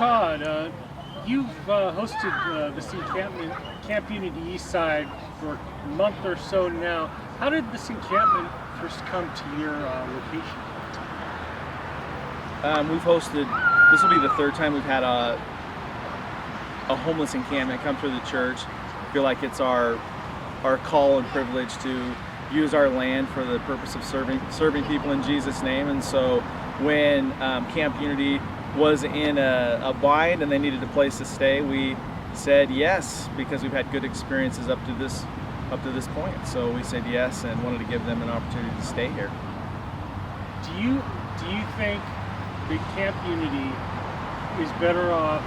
Todd, you've hosted this encampment, Camp Unity Eastside, for a month or so now. How did this encampment first come to your location? We've hosted, this will be the third time we've had a homeless encampment come through the church. I feel like it's our call and privilege to use our land for the purpose of serving people in Jesus' name. And so when Camp Unity was in a bind and they needed a place to stay, we said yes, because we've had good experiences up to this point. So we said yes and wanted to give them an opportunity to stay here. Do you think that Camp Unity is better off,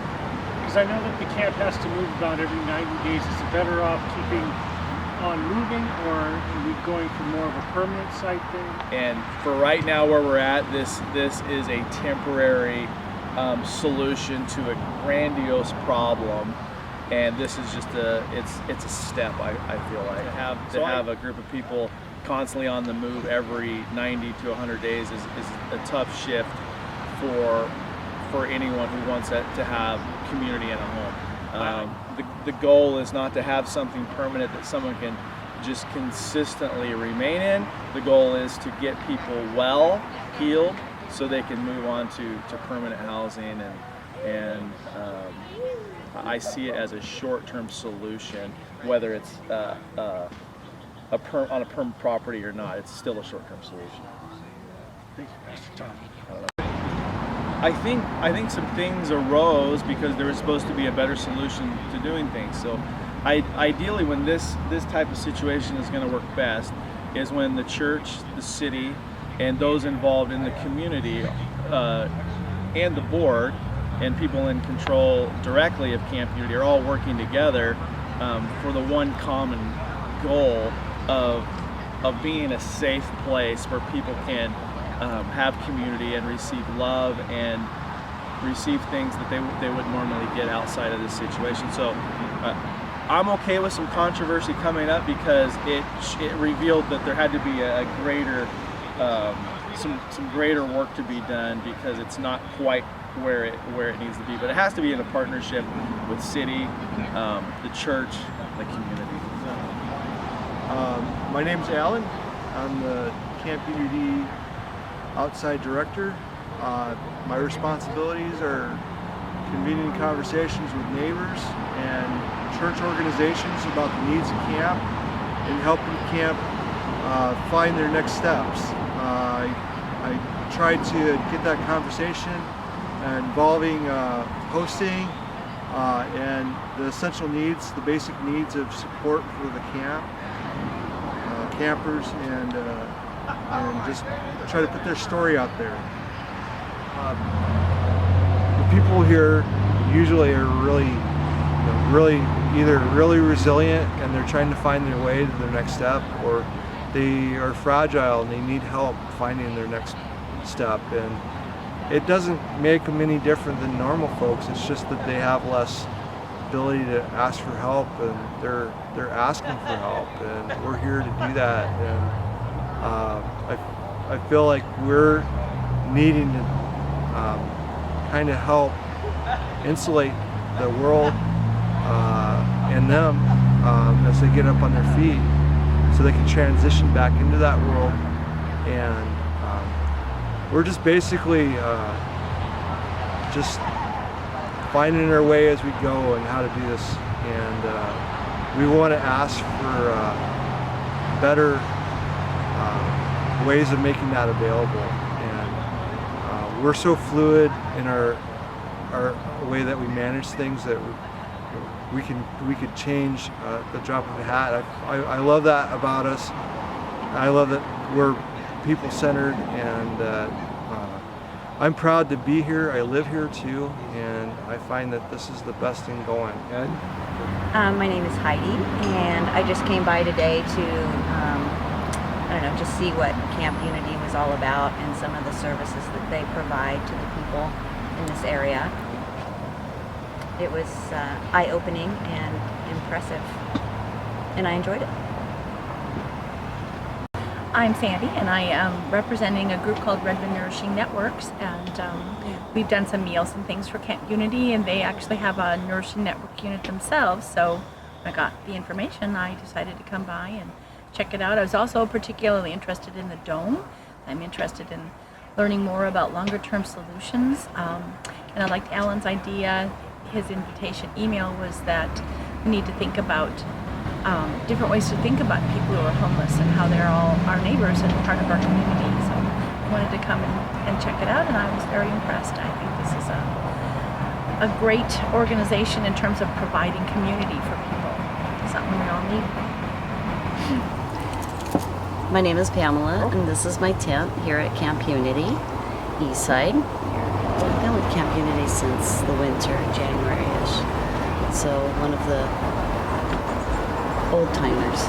because I know that the camp has to move about every 90 days, is it better off keeping on moving, or are we going for more of a permanent site thing? And for right now where we're at, this is a temporary solution to a grandiose problem, and this is just it's a step, I feel like. To have a group of people constantly on the move every 90 to 100 days is a tough shift for anyone who wants to have community in a home. The goal is not to have something permanent that someone can just consistently remain in. The goal is to get people well, healed, so they can move on to permanent housing, and I see it as a short-term solution, whether it's on a perm property or not. It's still a short-term solution. Thank you, Pastor Tom. I think some things arose because there was supposed to be a better solution to doing things. So ideally, when this type of situation is going to work best is when the church, the city, and those involved in the community and the board and people in control directly of Camp Unity are all working together for the one common goal of being a safe place where people can have community and receive love and receive things that they would normally get outside of this situation. So I'm okay with some controversy coming up because it revealed that there had to be a greater some greater work to be done, because it's not quite where it needs to be. But it has to be in a partnership with city, the church, the community. My name's Alan. I'm the Camp Unity outside director. My responsibilities are convening conversations with neighbors and church organizations about the needs of camp and helping camp find their next steps. I tried to get that conversation involving hosting and the essential needs, the basic needs of support for the camp, campers, and just try to put their story out there. The people here usually are really either really resilient and they're trying to find their way to their next step, or they are fragile and they need help finding their next step. And it doesn't make them any different than normal folks. It's just that they have less ability to ask for help, and they're asking for help, and we're here to do that. And I feel like we're needing to kind of help insulate the world and them as they get up on their feet, so they can transition back into that world. And we're just basically just finding our way as we go and how to do this. And we want to ask for better ways of making that available. And we're so fluid in our way that we manage things that we could change the drop of a hat. I love that about us. I love that we're people-centered, and I'm proud to be here. I live here too, and I find that this is the best thing going. Ed? My name is Heidi, and I just came by today to just see what Camp Unity was all about and some of the services that they provide to the people in this area. It was eye-opening and impressive, and I enjoyed it. I'm Sandy, and I am representing a group called Redmond Nourishing Networks, and we've done some meals and things for Camp Unity, and they actually have a Nourishing Network unit themselves. So I got the information. I decided to come by and check it out. I was also particularly interested in the dome. I'm interested in learning more about longer-term solutions, and I liked Alan's idea. His invitation email was that we need to think about different ways to think about people who are homeless and how they're all our neighbors and part of our community. So I wanted to come and check it out, and I was very impressed. I think this is a great organization in terms of providing community for people, something we all need. My name is Pamela, and this is my tent here at Camp Unity, Eastside. I've been with Camp Unity since the winter, January-ish. So one of the old timers.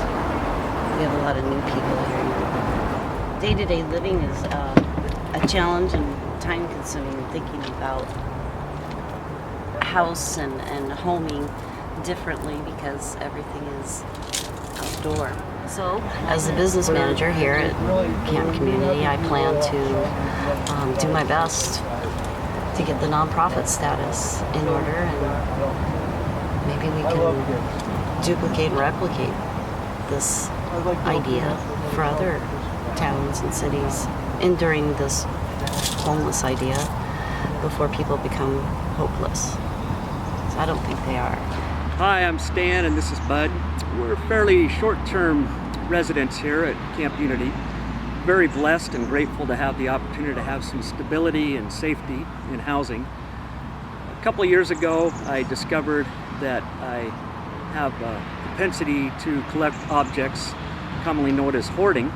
We have a lot of new people here. Day-to-day living is a challenge and time-consuming, thinking about house and homing differently because everything is outdoor. So, as the business manager here at Camp Community, I plan to do my best to get the nonprofit status in order, and maybe we can duplicate and replicate this idea for other towns and cities during this homeless idea before people become hopeless. So I don't think they are. Hi, I'm Stan and this is Bud. We're fairly short-term residents here at Camp Unity. Very blessed and grateful to have the opportunity to have some stability and safety in housing. A couple of years ago, I discovered that I have a propensity to collect objects, commonly known as hoarding.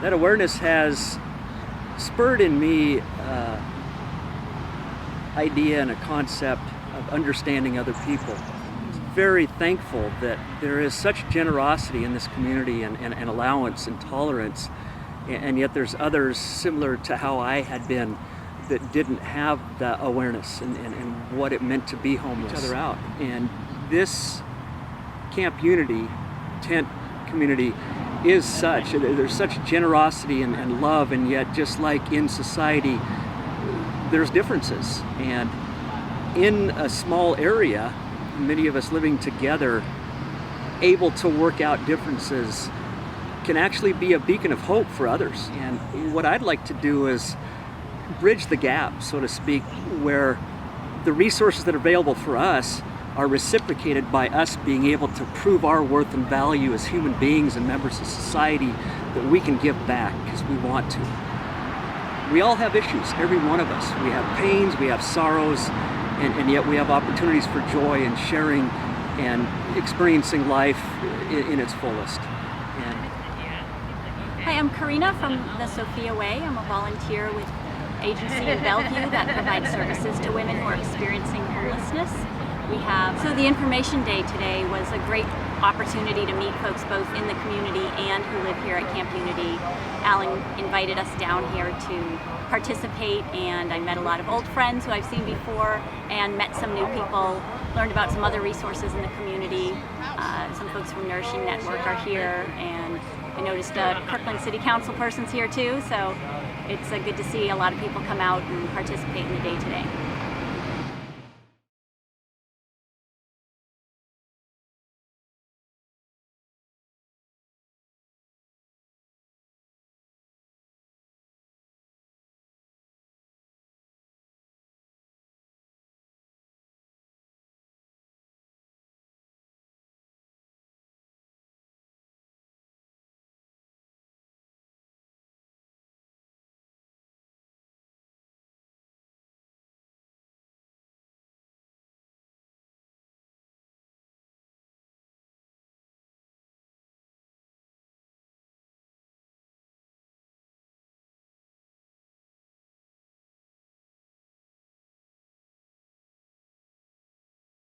That awareness has spurred in me idea and a concept of understanding other people. Very thankful that there is such generosity in this community and allowance and tolerance, and yet there's others similar to how I had been that didn't have the awareness and what it meant to be homeless. Each other out. And this Camp Unity tent community is such, there's such generosity and love, and yet just like in society, there's differences. And in a small area, many of us living together, able to work out differences, can actually be a beacon of hope for others. And what I'd like to do is bridge the gap, so to speak, where the resources that are available for us are reciprocated by us being able to prove our worth and value as human beings and members of society, that we can give back because we want to. We all have issues, every one of us. We have pains, we have sorrows, and yet we have opportunities for joy and sharing and experiencing life in its fullest. Hi, I'm Karina from the Sophia Way. I'm a volunteer with agency in Bellevue that provides services to women who are experiencing homelessness. So the information day today was a great opportunity to meet folks both in the community and who live here at Camp Unity. Alan invited us down here to participate, and I met a lot of old friends who I've seen before and met some new people, learned about some other resources in the community. Some folks from Nourishing Network are here, and I noticed a Kirkland City Council person's here too, so it's good to see a lot of people come out and participate in the day today.